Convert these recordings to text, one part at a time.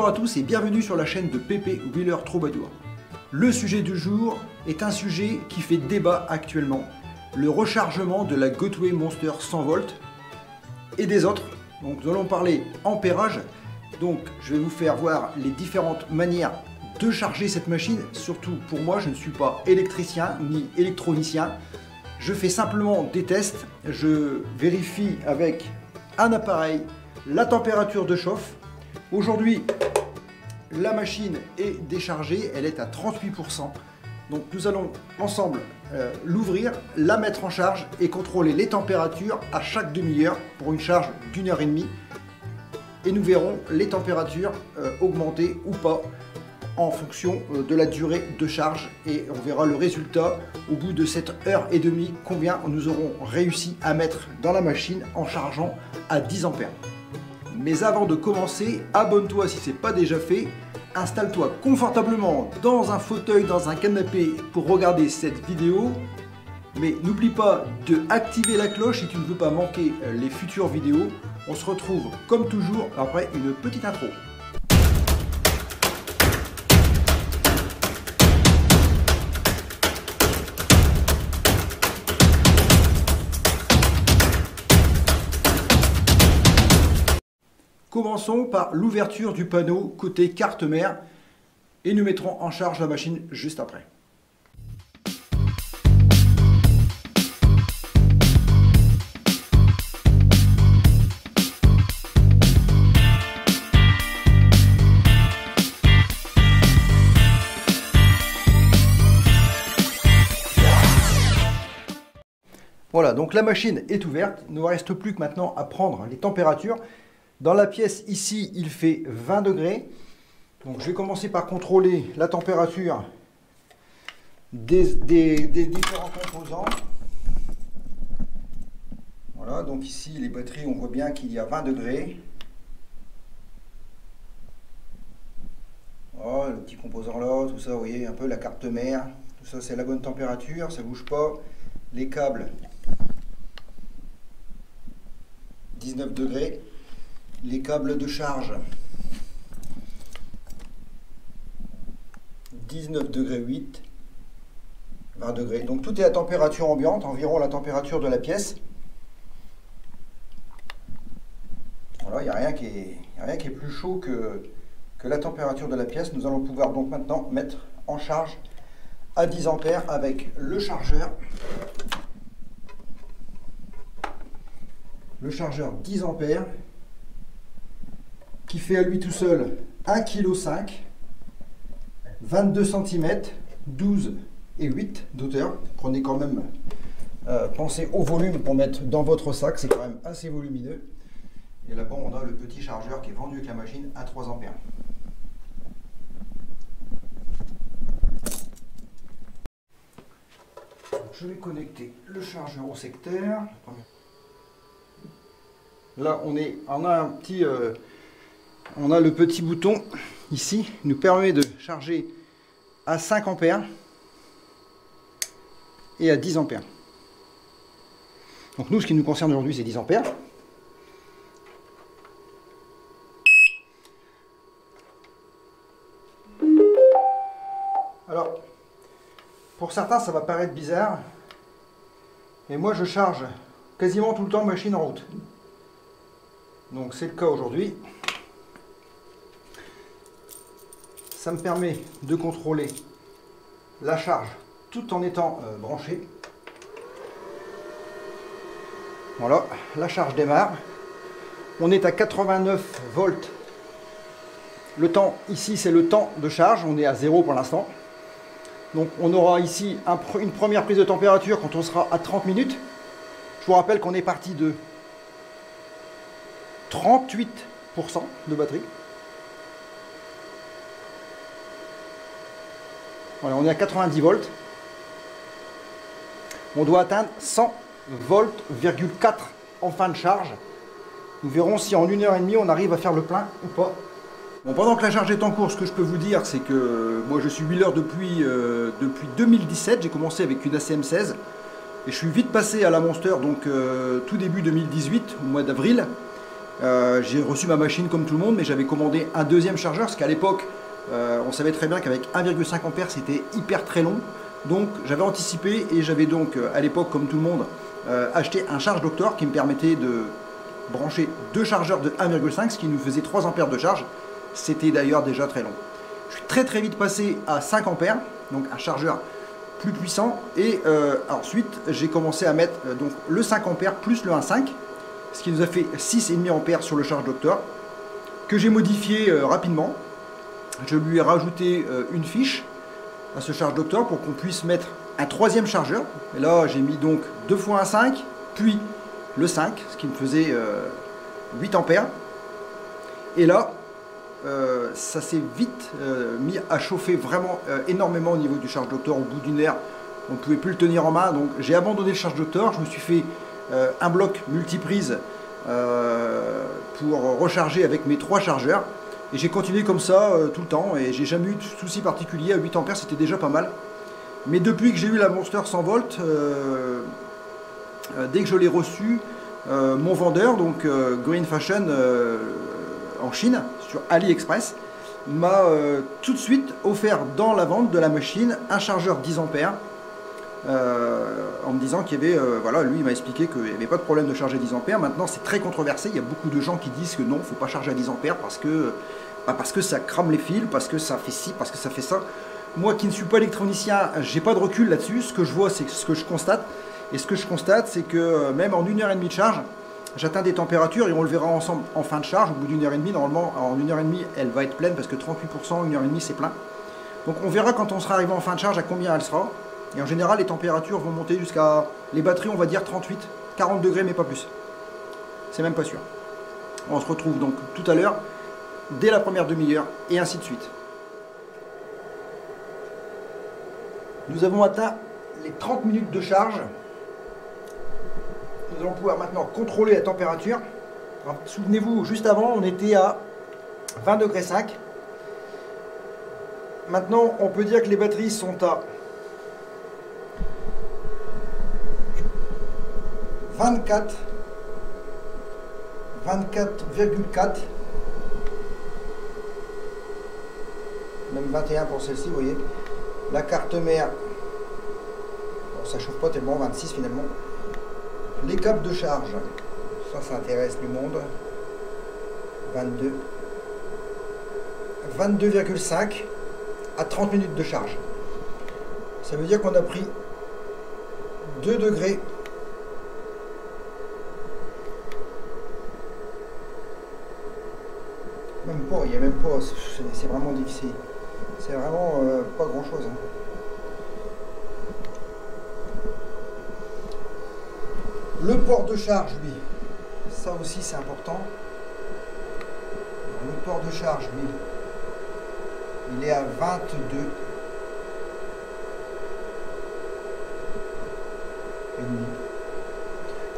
Bonjour à tous et bienvenue sur la chaîne de Pépé Wheeler Troubadour. Le sujet du jour est un sujet qui fait débat actuellement, le rechargement de la Gotway Monster 100 volts et des autres. Donc nous allons parler ampérage, donc je vais vous faire voir les différentes manières de charger cette machine. Surtout pour moi, je ne suis pas électricien ni électronicien, je fais simplement des tests, je vérifie avec un appareil la température de chauffe. Aujourd'hui, la machine est déchargée, elle est à 38%. Donc nous allons ensemble l'ouvrir, la mettre en charge et contrôler les températures à chaque demi-heure pour une charge d'1h30. Et nous verrons les températures augmenter ou pas en fonction de la durée de charge. Et on verra le résultat au bout de cette heure et demie, combien nous aurons réussi à mettre dans la machine en chargeant à 10 ampères. Mais avant de commencer, abonne-toi si ce n'est pas déjà fait, installe-toi confortablement dans un fauteuil, dans un canapé pour regarder cette vidéo. Mais n'oublie pas de activer la cloche si tu ne veux pas manquer les futures vidéos. On se retrouve comme toujours après une petite intro. Commençons par l'ouverture du panneau côté carte mère et nous mettrons en charge la machine juste après. Voilà, donc la machine est ouverte, il ne nous reste plus que maintenant à prendre les températures. Dans la pièce ici, il fait 20 degrés. Donc je vais commencer par contrôler la température des différents composants. Voilà, donc ici les batteries, on voit bien qu'il y a 20 degrés. Voilà, le petit composant là, tout ça, vous voyez un peu la carte mère. Tout ça, c'est la bonne température, ça ne bouge pas. Les câbles, 19 degrés. Les câbles de charge, 19 degrés 8, 20 degrés. Donc tout est à température ambiante, environ la température de la pièce. Voilà, il n'y a rien qui est plus chaud que la température de la pièce. Nous allons pouvoir donc maintenant mettre en charge à 10 ampères avec le chargeur. Le chargeur 10 ampères. Qui fait à lui tout seul 1,5 kg, 22 cm, 12 et 8 d'auteur. Prenez quand même, pensez au volume pour mettre dans votre sac, c'est quand même assez volumineux. Et là-bas, on a le petit chargeur qui est vendu avec la machine à 3 ampères. Donc, je vais connecter le chargeur au secteur. Là, on a un petit... on a le petit bouton ici qui nous permet de charger à 5 ampères et à 10 ampères. Donc nous, ce qui nous concerne aujourd'hui, c'est 10 ampères. Alors, pour certains, ça va paraître bizarre, mais moi, je charge quasiment tout le temps machine en route. Donc c'est le cas aujourd'hui. Ça me permet de contrôler la charge tout en étant branché. Voilà, la charge démarre. On est à 89 volts. Le temps ici, c'est le temps de charge. On est à 0 pour l'instant. Donc on aura ici une première prise de température quand on sera à 30 minutes. Je vous rappelle qu'on est parti de 38% de batterie. Voilà, on est à 90 volts. On doit atteindre 100 volts,4 en fin de charge. Nous verrons si en 1h30 on arrive à faire le plein ou pas. Bon, pendant que la charge est en cours, ce que je peux vous dire, c'est que moi je suis wheeler depuis 2017. J'ai commencé avec une ACM16 et je suis vite passé à la Monster, donc tout début 2018, au mois d'avril. J'ai reçu ma machine comme tout le monde, mais j'avais commandé un deuxième chargeur, parce qu'à l'époque, on savait très bien qu'avec 1,5 A c'était hyper très long. Donc j'avais anticipé et j'avais donc à l'époque, comme tout le monde, acheté un charge doctor qui me permettait de brancher deux chargeurs de 1,5, ce qui nous faisait 3 ampères de charge. C'était d'ailleurs déjà très long. Je suis très vite passé à 5 ampères, donc un chargeur plus puissant. Et ensuite, j'ai commencé à mettre donc le 5 ampères plus le 1,5, ce qui nous a fait 6,5 ampères sur le charge doctor, que j'ai modifié rapidement. Je lui ai rajouté une fiche à ce charge doctor pour qu'on puisse mettre un troisième chargeur. Et là, j'ai mis donc 2 fois 1,5, puis le 5, ce qui me faisait 8 ampères. Et là, ça s'est vite mis à chauffer vraiment énormément au niveau du charge doctor. Au bout d'une heure, on ne pouvait plus le tenir en main. Donc j'ai abandonné le charge doctor. Je me suis fait un bloc multiprise pour recharger avec mes 3 chargeurs. Et j'ai continué comme ça tout le temps. Et j'ai jamais eu de souci particulier. À 8 ampères, c'était déjà pas mal. Mais depuis que j'ai eu la Monster 100 volts, dès que je l'ai reçu, mon vendeur, donc Green Fashion en Chine, sur AliExpress, m'a tout de suite offert dans la vente de la machine un chargeur 10 ampères en me disant qu'il y avait, voilà, lui il m'a expliqué qu'il n'y avait pas de problème de charger 10 ampères. Maintenant c'est très controversé, il y a beaucoup de gens qui disent que non, il ne faut pas charger à 10 ampères parce que ça crame les fils, parce que ça fait ci, parce que ça fait ça. Moi qui ne suis pas électronicien, j'ai pas de recul là-dessus. Ce que je vois, c'est ce que je constate. Et ce que je constate, c'est que même en 1h30 de charge, j'atteins des températures, et on le verra ensemble en fin de charge, au bout d'une heure et demie. Normalement, en 1h30, elle va être pleine, parce que 38%, 1h30, c'est plein. Donc on verra quand on sera arrivé en fin de charge à combien elle sera. Et en général, les températures vont monter jusqu'à... Les batteries, on va dire 38, 40 degrés, mais pas plus. C'est même pas sûr. On se retrouve donc tout à l'heure, dès la première demi-heure, et ainsi de suite. Nous avons atteint les 30 minutes de charge. Nous allons pouvoir maintenant contrôler la température. Souvenez-vous, juste avant, on était à 20,5 degrés. Maintenant, on peut dire que les batteries sont à 24, 24,4, même 21 pour celle-ci, vous voyez. La carte mère, bon, ça chauffe pas tellement, 26 finalement. Les câbles de charge, ça intéresse du monde. 22, 22,5 à 30 minutes de charge. Ça veut dire qu'on a pris 2 degrés. Même pas, il n'y a même pas, c'est vraiment difficile. C'est vraiment pas grand chose. Hein. Le port de charge, lui, ça aussi c'est important. Le port de charge, lui, il est à 22.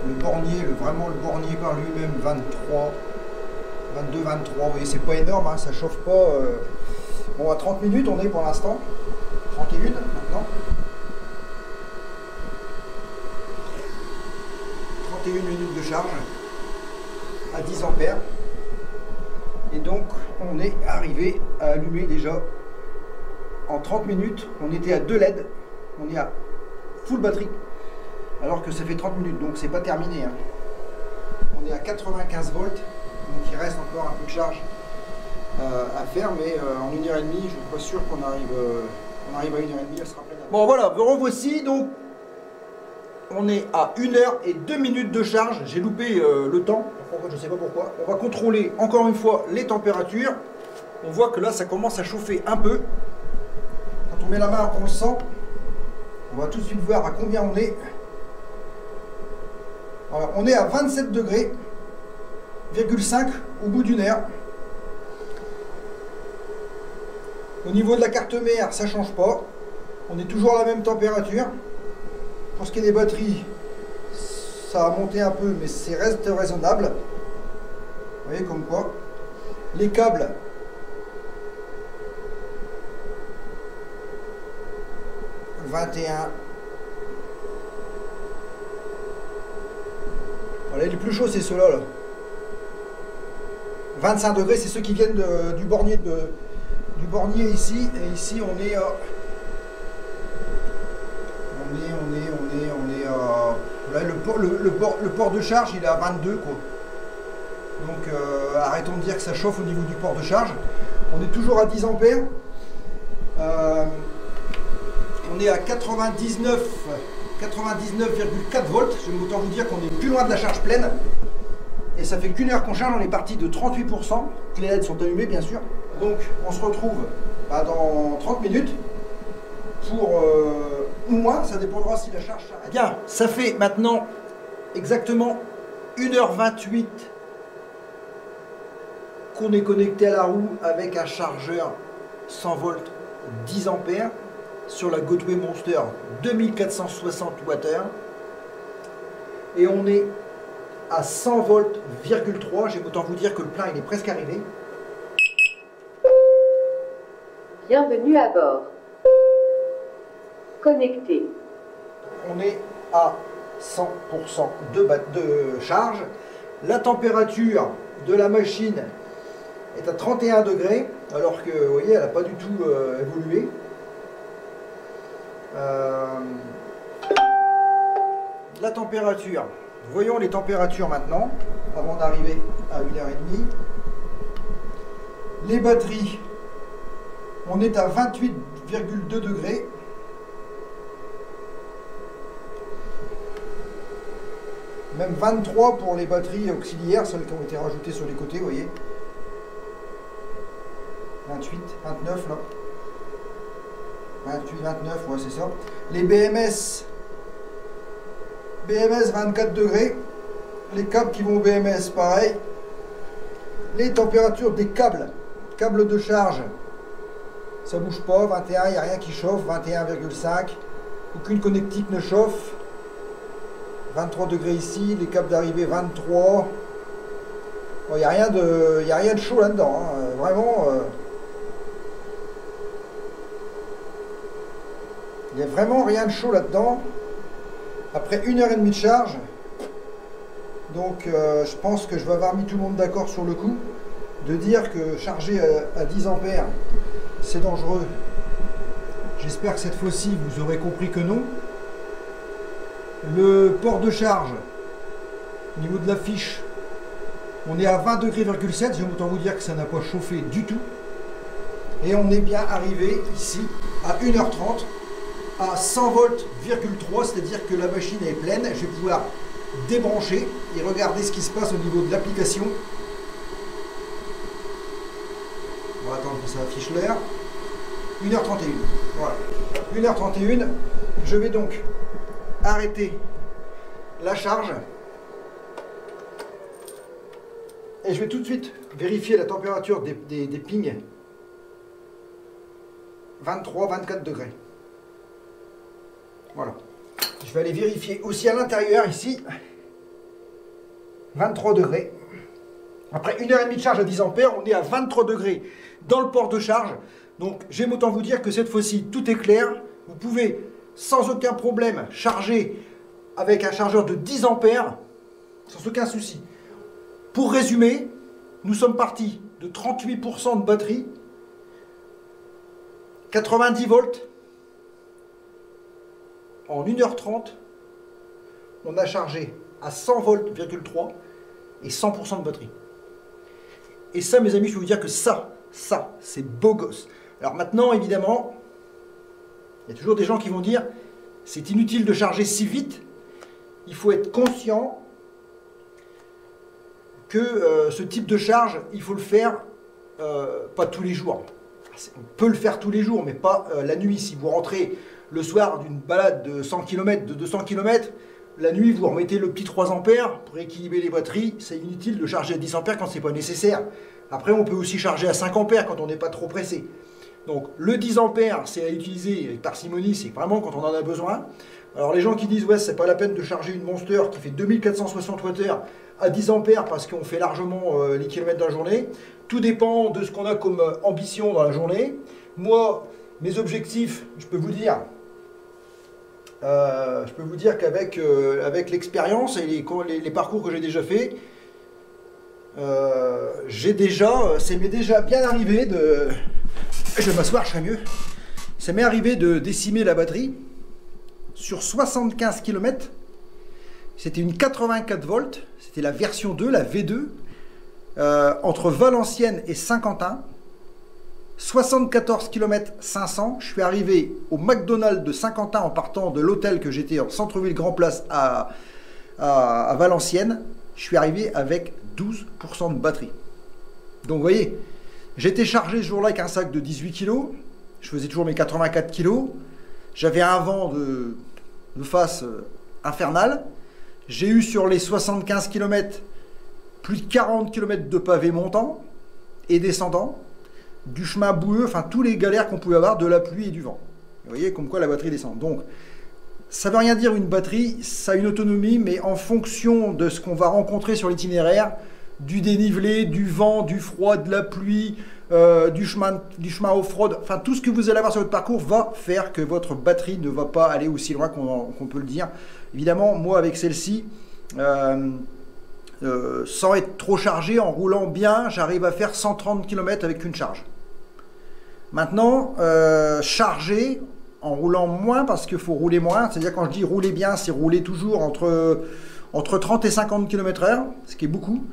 Le bornier, vraiment le bornier par lui-même, 23. 22, 23, vous voyez, c'est pas énorme, hein, ça chauffe pas. Bon, à 30 minutes, on est pour l'instant. 31 maintenant. 31 minutes de charge à 10 ampères. Et donc, on est arrivé à allumer déjà en 30 minutes. On était à 2 LED. On est à full batterie. Alors que ça fait 30 minutes, donc c'est pas terminé. Hein. On est à 95 volts. Donc il reste encore un peu de charge à faire, mais en 1h30, je ne suis pas sûr qu'on arrive à 1h30, elle sera pleine. Bon voilà, me revoici, donc on est à 1h02 de charge, j'ai loupé le temps, je ne sais pas pourquoi. On va contrôler encore une fois les températures, on voit que là ça commence à chauffer un peu. Quand on met la main, on le sent, on va tout de suite voir à combien on est. Voilà, on est à 27 degrés. 0,5 au bout d'une heure. Au niveau de la carte mère, ça ne change pas. On est toujours à la même température. Pour ce qui est des batteries, ça a monté un peu, mais c'est reste raisonnable. Vous voyez comme quoi. Les câbles, « 21. » Voilà, les plus chauds, c'est ceux-là. Là. 25 degrés, c'est ceux qui viennent du bornier ici. Et ici, on est là, le port de charge, il est à 22, quoi. Donc, arrêtons de dire que ça chauffe au niveau du port de charge. On est toujours à 10 ampères. On est à 99,4 volts. J'aime autant vous dire qu'on est plus loin de la charge pleine. Et ça fait qu'une heure qu'on charge, on est parti de 38%. Les LED sont allumés, bien sûr. Donc, on se retrouve dans 30 minutes pour, ou moins, ça dépendra si la charge s'arrête. Bien, ça fait maintenant exactement 1h28 qu'on est connecté à la roue avec un chargeur 100 volts 10 ampères sur la Gotway Monster 2460 Wh. Et on est à 100 volts,3. J'aime autant vous dire que le plein il est presque arrivé. Bienvenue à bord. Connecté. On est à 100% de charge. La température de la machine est à 31 degrés, alors que vous voyez, elle n'a pas du tout évolué. La température, voyons les températures maintenant, avant d'arriver à 1h30. Les batteries, on est à 28,2 degrés. Même 23 pour les batteries auxiliaires, celles qui ont été rajoutées sur les côtés, vous voyez. 28, 29 là. 28, 29, ouais c'est ça. Les BMS 24 degrés. Les câbles qui vont au BMS, pareil. Les températures des câbles de charge, ça bouge pas, 21, il n'y a rien qui chauffe, 21,5. Aucune connectique ne chauffe. 23 degrés ici, les câbles d'arrivée 23. Il n'y a rien de chaud là-dedans, hein. Vraiment. Il n'y a vraiment rien de chaud là-dedans. Après 1h30 de charge. Donc je pense que je vais avoir mis tout le monde d'accord sur le coup. De dire que charger à 10 ampères, c'est dangereux. J'espère que cette fois-ci, vous aurez compris que non. Le port de charge, au niveau de la fiche, on est à 20 degrés,7. Je vais autant vous dire que ça n'a pas chauffé du tout. Et on est bien arrivé ici à 1h30 à 100 volts,3, c'est-à-dire que la machine est pleine. Je vais pouvoir débrancher et regarder ce qui se passe au niveau de l'application. On va attendre que ça affiche l'heure. 1h31. Voilà. 1h31. Je vais donc arrêter la charge. Et je vais tout de suite vérifier la température des pings. 23-24 degrés. Voilà. Je vais aller vérifier aussi à l'intérieur ici. 23 degrés. Après 1h30 de charge à 10 ampères, on est à 23 degrés dans le port de charge. Donc j'aime autant vous dire que cette fois-ci, tout est clair. Vous pouvez sans aucun problème charger avec un chargeur de 10 ampères sans aucun souci. Pour résumer, nous sommes partis de 38% de batterie, 90 volts. En 1h30, on a chargé à 100 volts,3 et 100% de batterie. Et ça, mes amis, je peux vous dire que ça, c'est beau gosse. Alors maintenant, évidemment, il y a toujours des gens qui vont dire c'est inutile de charger si vite. Il faut être conscient que ce type de charge, il faut le faire pas tous les jours. On peut le faire tous les jours, mais pas la nuit. Si vous rentrez le soir d'une balade de 100 km, de 200 km, la nuit, vous remettez le petit 3 ampères pour équilibrer les batteries. C'est inutile de charger à 10 ampères quand ce n'est pas nécessaire. Après, on peut aussi charger à 5 ampères quand on n'est pas trop pressé. Donc, le 10 ampères, c'est à utiliser avec parcimonie, c'est vraiment quand on en a besoin. Alors, les gens qui disent, ouais, c'est pas la peine de charger une Monster qui fait 2460 Wh à 10 ampères parce qu'on fait largement les kilomètres dans la journée. Tout dépend de ce qu'on a comme ambition dans la journée. Moi, mes objectifs, je peux vous dire qu'avec l'expérience et les parcours que j'ai déjà fait, ça m'est déjà bien arrivé de... Je vais m'asseoir, je serai mieux. Ça m'est arrivé de décimer la batterie sur 75 km. C'était une 84 volts, c'était la version 2, la V2, entre Valenciennes et Saint-Quentin. 74 km 500, je suis arrivé au McDonald's de Saint-Quentin en partant de l'hôtel que j'étais en centre-ville Grand Place à Valenciennes. Je suis arrivé avec 12% de batterie. Donc vous voyez, j'étais chargé ce jour-là avec un sac de 18 kg. Je faisais toujours mes 84 kg. J'avais un vent de face infernal. J'ai eu sur les 75 km plus de 40 km de pavés montants et descendants, du chemin boueux, enfin tous les galères qu'on pouvait avoir, de la pluie et du vent. Vous voyez comme quoi la batterie descend. Donc ça ne veut rien dire une batterie, ça a une autonomie, mais en fonction de ce qu'on va rencontrer sur l'itinéraire, du dénivelé, du vent, du froid, de la pluie, du chemin off-road, enfin tout ce que vous allez avoir sur votre parcours va faire que votre batterie ne va pas aller aussi loin qu'on peut le dire. Évidemment, moi avec celle-ci, sans être trop chargé, en roulant bien, j'arrive à faire 130 km avec une charge. Maintenant, charger en roulant moins, parce qu'il faut rouler moins, c'est-à-dire quand je dis rouler bien, c'est rouler toujours entre 30 et 50 km/h, ce qui est beaucoup.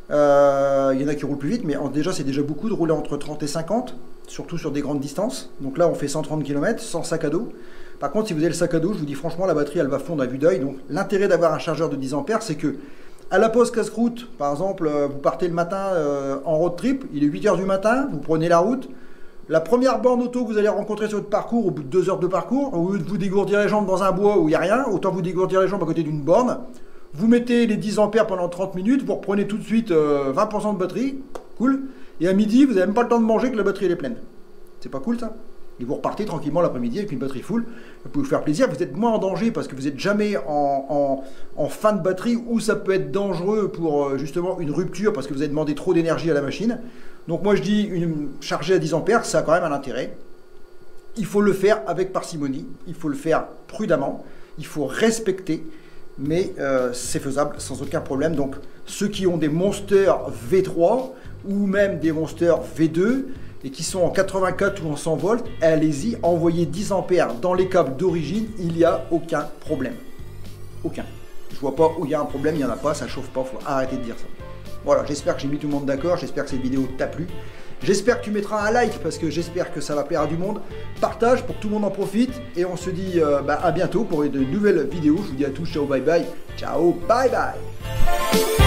Il y en a qui roulent plus vite, mais déjà c'est déjà beaucoup de rouler entre 30 et 50, surtout sur des grandes distances. Donc là on fait 130 km sans sac à dos. Par contre si vous avez le sac à dos, je vous dis franchement la batterie elle va fondre à vue d'œil. Donc l'intérêt d'avoir un chargeur de 10 ampères, c'est que à la pause casse-croûte, par exemple, vous partez le matin en road trip, il est 8 h du matin, vous prenez la route. La première borne auto que vous allez rencontrer sur votre parcours, au bout de 2 heures de parcours, au lieu de vous dégourdir les jambes dans un bois où il n'y a rien, autant vous dégourdir les jambes à côté d'une borne. Vous mettez les 10 ampères pendant 30 minutes, vous reprenez tout de suite 20% de batterie, cool. Et à midi, vous n'avez même pas le temps de manger que la batterie elle est pleine. C'est pas cool ça? Et vous repartez tranquillement l'après-midi avec une batterie full. Vous pouvez vous faire plaisir, vous êtes moins en danger parce que vous n'êtes jamais en fin de batterie où ça peut être dangereux pour justement une rupture parce que vous avez demandé trop d'énergie à la machine. Donc moi je dis, une chargée à 10 ampères, ça a quand même un intérêt. Il faut le faire avec parcimonie, il faut le faire prudemment, il faut respecter. Mais c'est faisable sans aucun problème. Donc ceux qui ont des Monster V3 ou même des Monster V2 et qui sont en 84 ou en 100 volts, allez-y, envoyez 10 ampères dans les câbles d'origine, il n'y a aucun problème. Aucun. Je vois pas où il y a un problème, il n'y en a pas, ça chauffe pas, faut arrêter de dire ça. Voilà, j'espère que j'ai mis tout le monde d'accord, j'espère que cette vidéo t'a plu. J'espère que tu mettras un like parce que j'espère que ça va plaire à du monde. Partage pour que tout le monde en profite. Et on se dit à bientôt pour une nouvelle vidéo. Je vous dis à tous, ciao, bye bye. Ciao, bye bye.